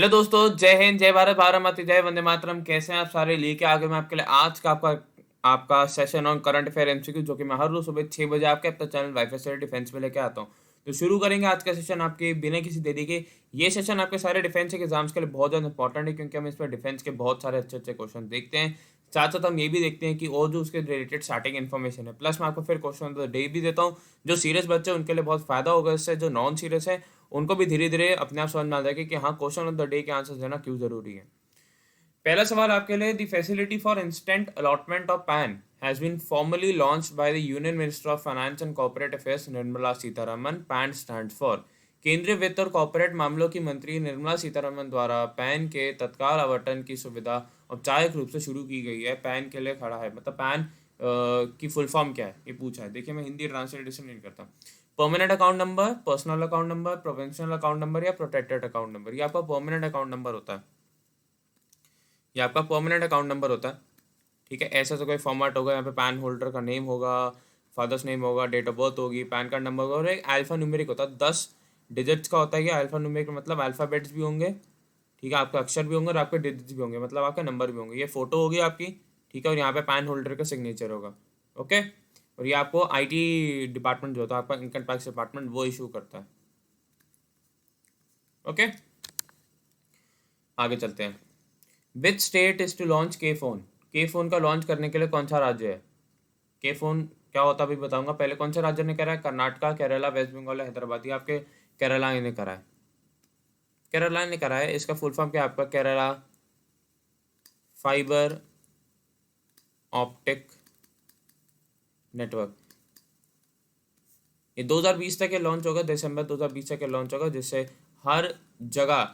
Hello दोस्तों, जय हिंद, जय भारत, भारत माता की जय, वंदे मातरम। कैसे हैं आप सारे? लेके आगे मैं आपके लिए आज का आपका session on current affair MCQ, जो कि मैं हर रोज सुबह 6 बजे आपके अपने चैनल वाईफाई से डिफेंस में लेके आता हूँ। तो शुरू करेंगे आज का सेशन आपके बिना किसी देरी के। ये सेशन आपके सारे डिफेंस के एग्जाम्स के लिए बहुत ज़्यादा इंपॉर्टेंट है, क्योंकि हम इस पर डिफेंस के बहुत सारे अच्छे अच्छे क्वेश्चन देखते हैं। साथ साथ हम ये भी देखते हैं कि और जो उसके रिलेटेड स्टार्टिंग इन्फॉर्मेशन है, प्लस मैं आपको फिर क्वेश्चन ऑफ द डे भी देता हूँ। जो सीरियस बच्चे हैं उनके लिए बहुत फायदा होगा इससे, जो नॉन सीरियस है उनको भी धीरे धीरे अपने आप समझ में आ जाएगा कि हाँ, क्वेश्चन ऑफ द डे के आंसर देना क्यों जरूरी है। पहला सवाल आपके लिए, the facility for instant allotment of PAN has been formally launched by the union minister of finance and corporate affairs Nirmala Sitharaman. PAN stand for केंद्रीय वित्त और कॉर्पोरेट मामलों की मंत्री निर्मला सीतारमन द्वारा पैन के तत्काल आवंटन की सुविधा औपचारिक रूप से शुरू की गई है। पैन के लिए खड़ा है, मतलब पैन की फुल फॉर्म क्या है ये पूछा है। देखिए, मैं हिंदी ट्रांसलेशन नहीं करता। Permanent account number, personal account number, provincial account number या प्रोटेक्टेड अकाउंट नंबर। ये आपका परमानेंट अकाउंट नंबर होता है। ये आपका परमानेंट अकाउंट नंबर होता है। ठीक है, ऐसा तो कोई फॉर्मेट होगा, यहाँ पे पैन होल्डर का नेम होगा, फादर्स नेम होगा, डेट ऑफ बर्थ होगी, पैन कार्ड नंबर होगा, और एक अल्फा न्यूमेरिक होता है। 10 डिजिट्स का होता है। ये अल्फा न्यूमेरिक मतलब अल्फ़ाबेट्स भी होंगे, ठीक है, आपके अक्षर भी होंगे और आपके डिजिट्स भी होंगे, मतलब आपके नंबर भी होंगे। ये फोटो होगी आपकी, ठीक है, और यहाँ पे पैन होल्डर का सिग्नेचर होगा। ओके, और ये आपको आईटी डिपार्टमेंट जो होता है आपका, इनकम टैक्स डिपार्टमेंट, वो इशू करता है। ओके, आगे चलते हैं। Which state is to launch K phone? K phone का लॉन्च करने के लिए कौन सा राज्य है? के फोन क्या होता है अभी बताऊंगा। पहले कौन से राज्य ने करा है? कर्नाटका, केरला, वेस्ट बंगाल, हैदराबाद। ये आपके केरला ने करा है। केरला ने करा है। इसका फुल फॉर्म क्या है आपका? Kerala fibre optic network. ये 2020 तक ये लॉन्च होगा, दिसंबर 2020 तक ये लॉन्च होगा, जिससे हर जगह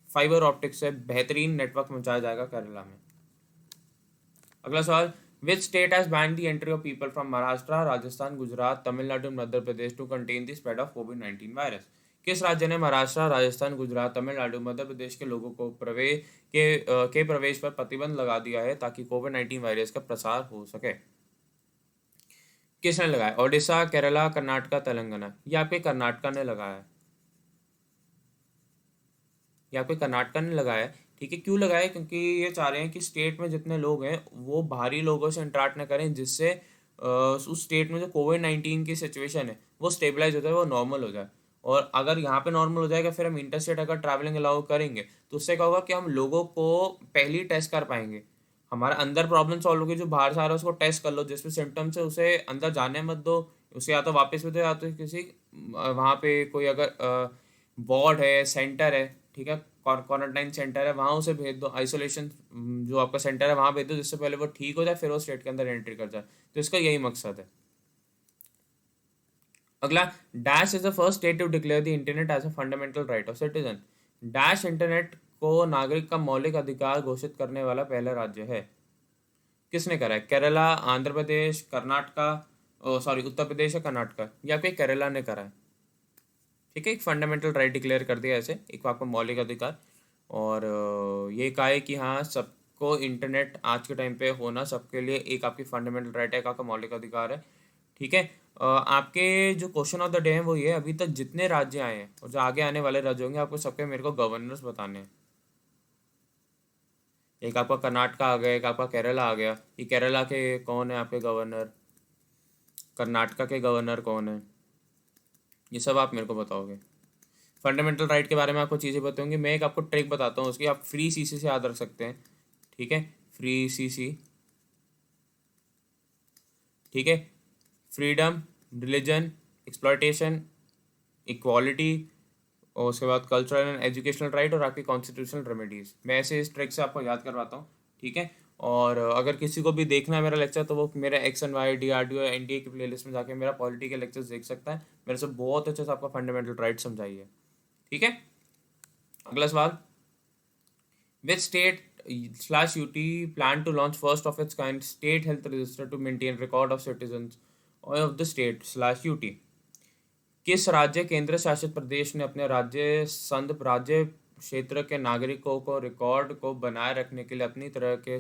फाइबर ऑप्टिक से बेहतरीन नेटवर्क पहुंचाया जाएगा केरला में। अगला सवाल, which state has banned the entry of people from Maharashtra, Rajasthan, Gujarat, Tamil Nadu, Madhya Pradesh to contain the spread of कोविड-19 वायरस? किस राज्य ने महाराष्ट्र, राजस्थान, गुजरात, तमिलनाडु, मध्य प्रदेश के लोगों को के प्रवेश पर प्रतिबंध लगा दिया है, ताकि कोविड-19 वायरस का प्रसार हो सके? किसने लगाया? ओडिशा, केरला, कर्नाटका, तेलंगाना। ये आपके कर्नाटका ने लगाया है। ये आपके कर्नाटका ने लगाया है। ठीक है, क्यों लगाया है? क्योंकि ये चाह रहे हैं कि स्टेट में जितने लोग हैं वो बाहरी लोगों से इंटरेक्ट न करें, जिससे उस स्टेट में जो कोविड-19 की सिचुएशन है वो स्टेबलाइज हो जाए, वो नॉर्मल हो जाए। और अगर यहाँ पे नॉर्मल हो जाएगा, फिर हम इंटर स्टेट अगर ट्रैवलिंग अलाउ करेंगे तो उससे क्या होगा कि हम लोगों को पहले ही टेस्ट कर पाएंगे। हमारा अंदर प्रॉब्लम सॉल्व होगी, जो बाहर से आ रहा है उसको टेस्ट कर लो, जिसमें सिम्टम्स है उसे अंदर जाने मत दो। उसे या तो वापस भेजो, या तो किसी वहाँ पे कोई अगर वार्ड है, सेंटर है, ठीक है, क्वारंटाइन सेंटर है, वहाँ उसे भेज दो। आइसोलेशन जो आपका सेंटर है वहाँ भेज दो, जिससे पहले वो ठीक हो जाए, फिर वो स्टेट के अंदर एंट्री कर जाए। तो इसका यही मकसद है। अगला, dash is the first state to declare the internet as a fundamental right of citizen. Dash internet को नागरिक का मौलिक अधिकार घोषित करने वाला पहला राज्य है। किसने करा है? केरला, आंध्र प्रदेश, कर्नाटका, सॉरी उत्तर प्रदेश या कर्नाटका। या फिर केरला ने करा है। ठीक है, एक फंडामेंटल राइट डिक्लेयर कर दिया ऐसे, एक आपका मौलिक अधिकार। और ये कहा है कि हाँ, सबको इंटरनेट आज के टाइम पे होना सबके लिए एक आपकी फंडामेंटल राइट है, एक आपका मौलिक अधिकार है। ठीक है, आपके जो क्वेश्चन ऑफ द डे है वो ये है, अभी तक जितने राज्य आए हैं और जो आगे आने वाले राज्य होंगे, आपको सबके मेरे को गवर्नर्स बताने हैं। एक आपका कर्नाटका आ गया, एक आपका केरला आ गया। ये केरला के कौन है आपके गवर्नर? कर्नाटका के गवर्नर कौन है? ये सब आप मेरे को बताओगे। फंडामेंटल राइट के बारे में आपको चीज़ें बताऊंगी। मैं एक आपको ट्रिक बताता हूँ, उसकी आप फ्री सीसी से याद रख सकते हैं। ठीक है, फ्री सीसी। ठीक है, फ्रीडम, रिलीजन, एक्सप्लॉयटेशन, इक्वालिटी, और उसके बाद कल्चरल एंड एजुकेशनल राइट, और आपकी कॉन्स्टिट्यूशनल रेमेडीज। मैं ऐसे इस ट्रिक से आपको याद करवाता हूँ। ठीक है, और अगर किसी को भी देखना है मेरा लेक्चर, तो वो मेरा X and Y, DRDO, NDA की प्लेलिस्ट में जाके मेरा पॉलिटी के लेक्चर्स देख सकता है। मेरे से बहुत अच्छे से आपका फंडामेंटल राइट समझाई है। ठीक है, अगला सवाल, which state slash UT plan to launch first of its kind state health register to maintain record of citizens of the state slash UT? किस राज्य केंद्र शासित प्रदेश ने अपने राज्य संघ राज्य क्षेत्र के नागरिकों को रिकॉर्ड को बनाए रखने के लिए अपनी तरह के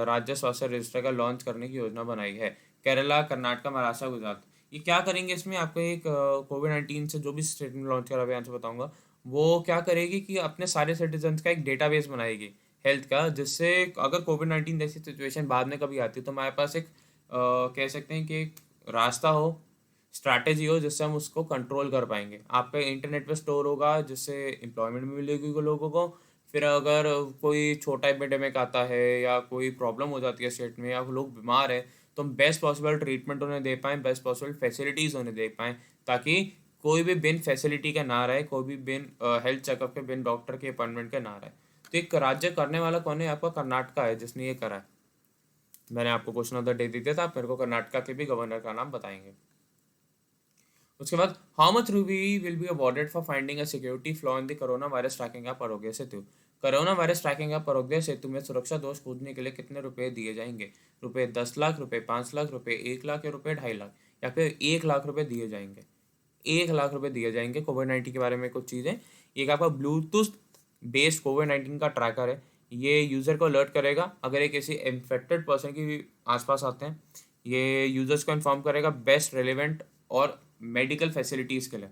राज्य स्वास्थ्य रजिस्टर का लॉन्च करने की योजना बनाई है? केरला, कर्नाटक, महाराष्ट्र, गुजरात। ये क्या करेंगे इसमें? आपको एक कोविड-19 से जो भी स्टेटमेंट लॉन्च करा हुआ है, आंसर बताऊंगा। वो क्या करेगी कि अपने सारे सिटीजन्स का एक डेटाबेस बनाएगी हेल्थ का, जिससे अगर कोविड-19 जैसी सिचुएशन बाद में कभी आती है तो हमारे पास एक कह सकते हैं कि एक रास्ता हो, स्ट्रैटेजी हो, जिससे हम उसको कंट्रोल कर पाएंगे। आपका इंटरनेट पे स्टोर होगा, जिससे एम्प्लॉयमेंट भी मिलेगी को लोगों को। फिर अगर कोई छोटा एपिडेमिक आता है या कोई प्रॉब्लम हो जाती है स्टेट में या लोग बीमार है, तो हम बेस्ट पॉसिबल ट्रीटमेंट उन्हें दे पाएँ, बेस्ट पॉसिबल फैसिलिटीज़ उन्हें दे पाएँ, ताकि कोई भी बिन फैसिलिटी के ना रहे, कोई भी बिन हेल्थ चेकअप के, बिन डॉक्टर के अपॉइंटमेंट के ना रहे। तो एक राज्य करने वाला कौन है? आपका कर्नाटका है जिसने ये करा है। मैंने आपको question of the day they दिया था, आप मेरे को कर्नाटका के भी गवर्नर का नाम बताएंगे। उसके बाद, how much Ruby will be awarded for finding a security flaw in the corona virus tracking app Aarogya Setu. Corona virus tracking app Aarogya Setu में सुरक्षा दोष खोजने के लिए कितने रुपए दिए जाएंगे? रुपए 10 लाख, रुपए 5 लाख, रुपए 1 लाख या रुपए 2.5 लाख, या फिर 1 लाख रुपए दिए जाएंगे? 1 लाख रुपए दिए जाएंगे। कोविड-19 के बारे में कुछ चीज़ें, एक आपका ब्लूटूथ बेस्ड कोविड-19 का ट्रैकर है। ये यूज़र को अलर्ट करेगा अगर ये किसी इन्फेक्टेड पर्सन के आसपास आते हैं। ये यूजर्स को इन्फॉर्म करेगा बेस्ट रेलिवेंट और मेडिकल फैसिलिटीज़ के लिए।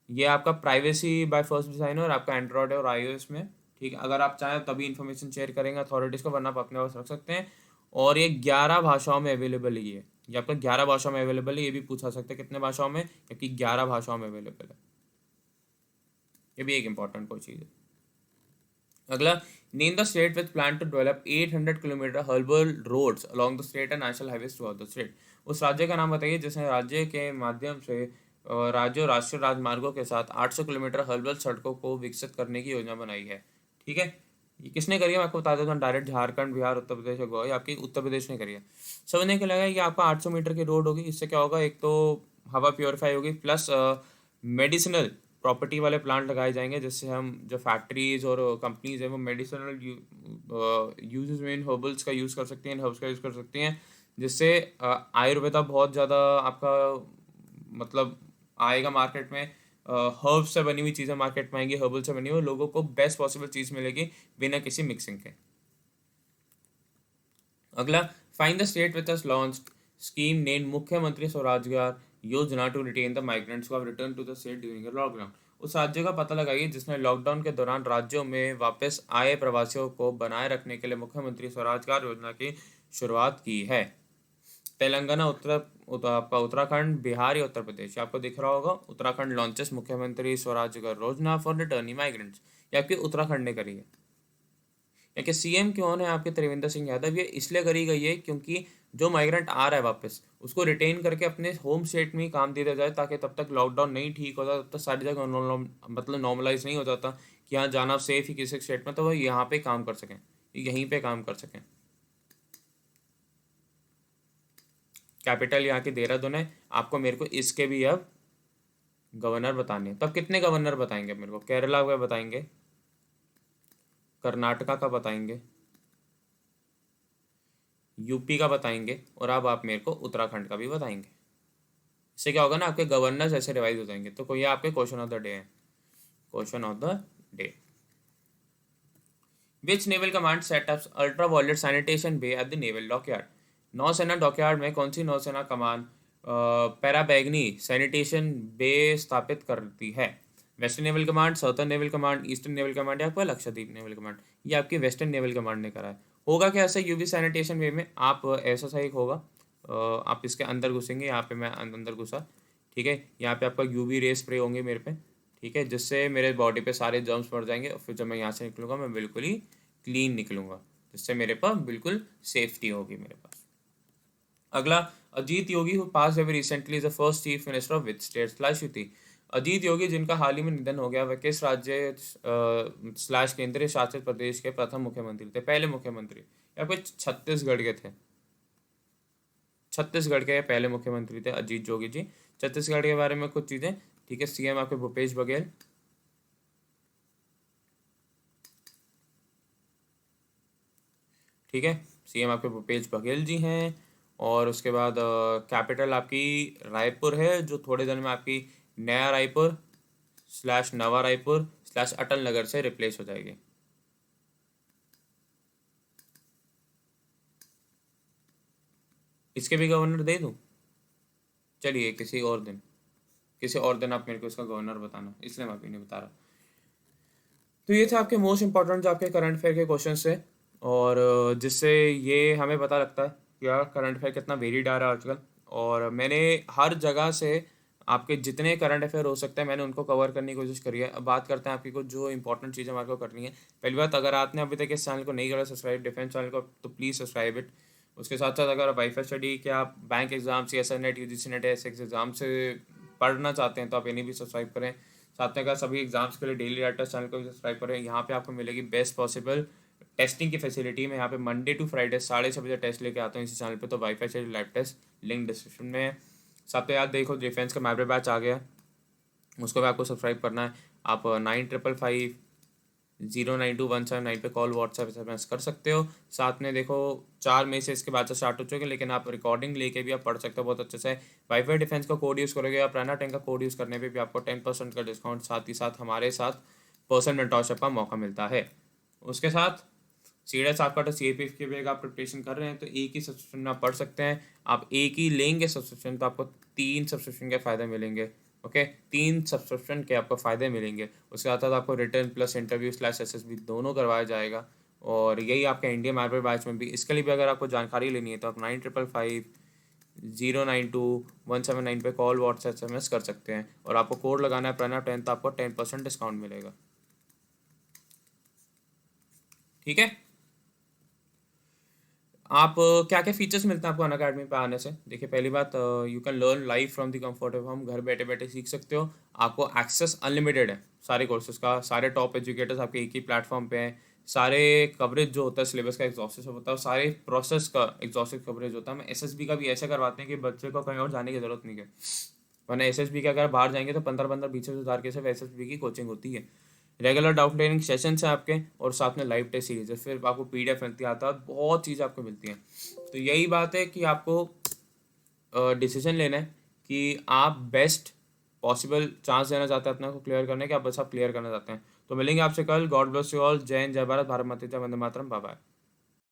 ये आपका प्राइवेसी बाय फर्स्ट डिज़ाइन है और आपका एंड्रॉयड और आईओएस में, ठीक है। अगर आप चाहें तभी इन्फॉर्मेशन शेयर करेंगे अथॉरिटीज़ को, वरना आप अपने पास रख सकते हैं। और ये 11 भाषाओं में अवेलेबल है। ये आपका 11 भाषाओं में अवेलेबल है। ये भी पूछा सकते हैं कितने भाषाओं में, क्योंकि 11 भाषाओं में अवेलेबल है। ये भी एक इंपॉर्टेंट कोई चीज़ है। अगला, name the state which plan to develop 800 kilometre herbal roads along the state and national highways throughout the state. उस राज्य का नाम बताइए जिसने राज्य के माध्यम से राज्य और राष्ट्रीय राजमार्गों के साथ 800 किलोमीटर हर्बल सड़कों को विकसित करने की योजना बनाई है। ठीक है, ये किसने करी है मैं आपको बता देता हूँ। डायरेक्ट झारखंड, बिहार, उत्तर प्रदेश और गोवा, ये आपकी उत्तर प्रदेश ने करी है। समझने के लगा कि आपका 800 मीटर की रोड होगी। इससे क्या होगा, एक तो हवा प्योरीफाई होगी, प्लस मेडिसिनल प्रॉपर्टी वाले प्लांट लगाए जाएंगे, जिससे हम जो फैक्ट्रीज और कंपनीज हैं वो मेडिसिनल यूजेस में इन हर्बल्स का यूज़ कर सकती हैं, इन हर्ब्स का यूज़ कर सकती हैं, जिससे आयुर्वेदा बहुत ज़्यादा आपका मतलब आएगा मार्केट में। हर्ब्स से बनी हुई चीज़ें मार्केट में आएंगी, हर्बल से बनी हुई, लोगों को बेस्ट पॉसिबल चीज़ मिलेगी बिना किसी मिक्सिंग के। अगला, find the state which has launched scheme name Mukhyamantri Swarozgar Yojana to retain the migrants who have return to the state during lockdown. उस राज्य का पता लगाइए जिसने लॉकडाउन के दौरान राज्यों में वापस आए प्रवासियों को बनाए रखने के लिए मुख्यमंत्री स्वरोजगार योजना की शुरुआत की है। तेलंगाना, आपका उत्तराखंड, बिहार या उत्तर प्रदेश। आपको दिख रहा होगा उत्तराखंड लॉन्चेस मुख्यमंत्री स्वरोजगार योजना फॉर रिटर्निंग माइग्रेंट्स। ये आपकी उत्तराखंड ने करी है। या कि सीएम कौन है आपके? त्रिवेंद्र सिंह यादव। ये इसलिए करी गई है क्योंकि जो माइग्रेंट आ रहा है वापस, उसको रिटेन करके अपने होम स्टेट में ही काम दिया जाए, ताकि तब तक लॉकडाउन नहीं ठीक होता, तब तक सारी जगह मतलब नॉर्मलाइज नहीं हो जाता कि यहाँ जाना सेफ ही किसी स्टेट में, तो वो यहाँ पे काम कर सकें, यहीं पे काम कर सकें। कैपिटल यहाँ की देहरादून है। आपको मेरे को इसके भी अब गवर्नर बताने हैं। तो अब कितने गवर्नर बताएंगे मेरे को? केरला का बताएंगे, कर्नाटका का बताएंगे, यूपी का बताएंगे, और अब आप मेरे को उत्तराखंड का भी बताएंगे। इससे क्या होगा ना, आपके गवर्नर्स ऐसे रिवाइज हो जाएंगे। तो कोई आपके क्वेश्चन ऑफ द डे है। Question of the day, which naval command setups ultraviolet sanitation bay at the naval dockyard. नौसेना डॉकयार्ड में कौन सी नौसेना कमान पैराबैगनी सैनिटेशन बे स्थापित करती है? Western naval command, southern naval command, eastern naval command या आपका लक्षद्वीप नेवल कमांड? ये आपकी वेस्टर्न नेवल कमांड ने करा है। होगा क्या ऐसा यूवी सैनिटेशन वे में? आप ऐसा सा एक होगा, आप इसके अंदर घुसेंगे, यहाँ पे मैं अंदर घुसा, ठीक है। यहाँ पे आपका यूवी रे स्प्रे होंगे मेरे पे, ठीक है, जिससे मेरे बॉडी पे सारे जर्म्स मर जाएंगे, और फिर जब मैं यहाँ से निकलूँगा मैं बिल्कुल ही क्लीन निकलूँगा, जिससे मेरे पास बिल्कुल सेफ्टी होगी मेरे पास। अगला, Ajit Jogi who pass away recently is the first chief minister of which state slash UT. Ajit Jogi जिनका हाल ही में निधन हो गया, वह किस राज्य स्लैश केंद्रीय शासित प्रदेश के प्रथम मुख्यमंत्री थे, पहले मुख्यमंत्री? या फिर छत्तीसगढ़ के थे? छत्तीसगढ़ के पहले मुख्यमंत्री थे अजीत जोगी जी। छत्तीसगढ़ के बारे में कुछ चीज़ें, ठीक है। सीएम आपके भूपेश बघेल, ठीक है, सीएम आपके भूपेश बघेल जी हैं। और उसके बाद कैपिटल आपकी रायपुर है, जो थोड़े दिन में आपकी नया रायपुर स्लैश नवा रायपुर स्लैश अटल नगर से रिप्लेस हो जाएगी। इसके भी गवर्नर दे दूँ? चलिए किसी और दिन, किसी और दिन आप मेरे को इसका गवर्नर बताना, इसलिए मैं अभी नहीं बता रहा। तो ये थे आपके मोस्ट इंपॉर्टेंट जो आपके करंट अफेयर के क्वेश्चन थे, और जिससे ये हमें पता लगता है कि यार करंट अफेयर कितना वेरीड आ रहा है आजकल। और मैंने हर जगह से आपके जितने करंट अफेयर हो सकते हैं मैंने उनको कवर करने की कोशिश करी है। अब बात करते हैं आपकी कुछ जो इंपॉर्टेंट चीज़ें हमारे को करनी है। पहली बात, अगर आपने अभी तक इस चैनल को नहीं करा सब्सक्राइब, डिफेंस चैनल को, तो प्लीज़ सब्सक्राइब इट। उसके साथ साथ अगर वाईफाई स्टडी के आप bank exam, CSI net, UGC net, SX exam से पढ़ना चाहते हैं तो आप इन्हें भी सब्सक्राइब करें। साथ में अगर सभी एग्जाम्स के लिए डेली राइटर्स चैनल को भी सब्सक्राइब करें। यहाँ पे आपको मिलेगी बेस्ट पॉसिबल टेस्टिंग की फैसिलिटी। मैं यहाँ पे मंडे टू फ्राइडे 6:30 टेस्ट लेके आता हूँ इसी चैनल पे, तो wifi study live test link description में है। साथ में याद देखो डिफेंस का मैब्रे बैच आ गया, उसको भी आपको सब्सक्राइब करना है। आप 9555092179 पे कॉल, व्हाट्सएप, SMS कर सकते हो। साथ में देखो 4 मई से इसके बाद से स्टार्ट हो चुके हैं, लेकिन आप रिकॉर्डिंग लेके भी आप पढ़ सकते हो बहुत अच्छे से। वाईफाई डिफेंस का कोड यूज़ करोगे, आप राना 10 का कोड यूज़ करने पे भी आपको 10% का डिस्काउंट, साथ ही साथ हमारे साथ पर्सनल मेंटरशिप का मौका मिलता है। उसके साथ सीडीएस आपका तो CAPF के भी आप प्रिपरेशन कर रहे हैं तो एक ही सब्सक्रिप्शन में आप पढ़ सकते हैं। आप एक ही लेंगे सब्सक्रिप्शन तो आपको 3 सब्सक्रिप्शन के फ़ायदे मिलेंगे। ओके, 3 सब्सक्रिप्शन के आपको फ़ायदे मिलेंगे। उसके साथ साथ आपको return plus interview slash SSB दोनों करवाया जाएगा। और यही आपका इंडिया मैपर बैच में भी। इसके लिए भी अगर आपको जानकारी लेनी है तो आप 9555092179 पे कॉल, व्हाट्सएप, SMS कर सकते हैं। और आपको कोड लगाना है pranav10 तो आपको 10% डिस्काउंट मिलेगा। ठीक है। आप क्या क्या फीचर्स मिलते हैं आपको अनअकैडमी पे आने से? देखिए, पहली बात, you can learn live from the comfort of home. घर बैठे बैठे सीख सकते हो। आपको एक्सेस अनलिमिटेड है सारे कोर्सेज का। सारे टॉप एजुकेटर्स आपके एक ही प्लेटफॉर्म पे हैं। सारे कवरेज जो होता है सिलेबस का एग्जॉस्टिव होता है, सारे प्रोसेस का एग्जॉस्टिव कवरेज होता है। हम SSB का भी ऐसे करवाते हैं कि बच्चे को कहीं और जाने की जरूरत नहीं है। वरना SSB का अगर बाहर जाएंगे तो 15-15 20,000 के सिर्फ SSB की कोचिंग होती है। रेगुलर डाउट क्लियरिंग सेशंस हैं आपके, और साथ में लाइव टेस्ट सीरीज है। फिर आपको PDF मिलती है, आता है, बहुत चीज़ आपको मिलती हैं। तो यही बात है कि आपको डिसीजन लेना है कि आप बेस्ट पॉसिबल चांस देना चाहते हैं अपने को क्लियर करने के, आप बस आप क्लियर करना चाहते हैं। तो मिलेंगे आपसे कल। God bless you all. जय हिंद, जय भारत, भारत माता की जय, वंदे मातरम, बाय बाय।